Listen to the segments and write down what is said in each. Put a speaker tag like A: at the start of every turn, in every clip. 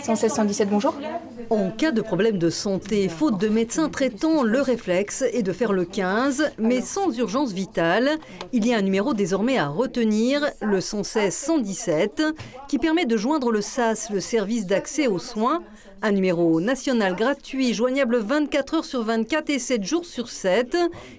A: 116 117, bonjour.
B: En cas de problème de santé, faute de médecin traitant, le réflexe est de faire le 15, mais sans urgence vitale. Il y a un numéro désormais à retenir, le 116 117, qui permet de joindre le SAS, le service d'accès aux soins. Un numéro national gratuit, joignable 24 heures sur 24 et 7 jours sur 7,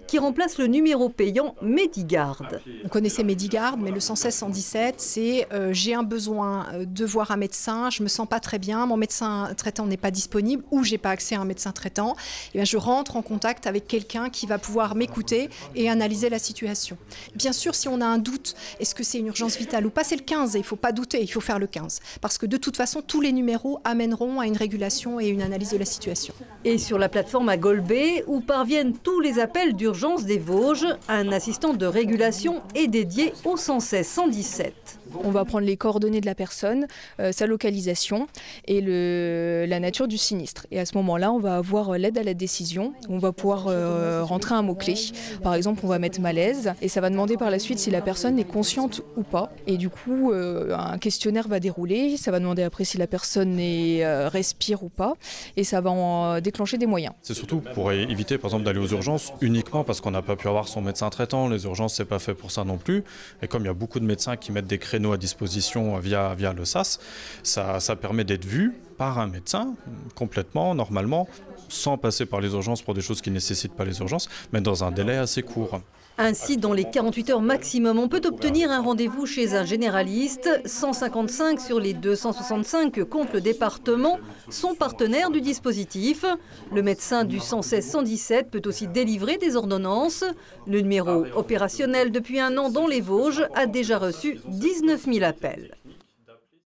B: qui remplace le numéro payant Medigard.
C: On connaissait Medigard, mais le 116 117, c'est j'ai un besoin de voir un médecin, je me sens pas très bien, mon médecin traitant n'est pas disponible ou j'ai pas accès à un médecin traitant. Et bien je rentre en contact avec quelqu'un qui va pouvoir m'écouter et analyser la situation. Bien sûr, si on a un doute, est-ce que c'est une urgence vitale ou pas, c'est le 15 et il faut pas douter, il faut faire le 15. Parce que de toute façon, tous les numéros amèneront à une régulation et une analyse de la situation.
B: Et sur la plateforme à Golbet, où parviennent tous les appels d'urgence des Vosges, un assistant de régulation est dédié au 116 117.
A: On va prendre les coordonnées de la personne, sa localisation et la nature du sinistre. Et à ce moment-là, on va avoir l'aide à la décision. On va pouvoir rentrer un mot-clé. Par exemple, on va mettre malaise et ça va demander par la suite si la personne est consciente ou pas. Et du coup, un questionnaire va dérouler. Ça va demander après si la personne respire ou pas. Et ça va en déclencher des moyens.
D: C'est surtout pour éviter, par exemple, d'aller aux urgences uniquement parce qu'on n'a pas pu avoir son médecin traitant. Les urgences, c'est pas fait pour ça non plus. Et comme il y a beaucoup de médecins qui mettent des créneaux à disposition via le SAS, ça permet d'être vu par un médecin complètement, normalement, sans passer par les urgences pour des choses qui ne nécessitent pas les urgences, mais dans un délai assez court.
B: Ainsi, dans les 48 heures maximum, on peut obtenir un rendez-vous chez un généraliste. 155 sur les 265 que compte le département sont partenaires du dispositif. Le médecin du 116 117 peut aussi délivrer des ordonnances. Le numéro opérationnel depuis un an dans les Vosges a déjà reçu 19 000 appels.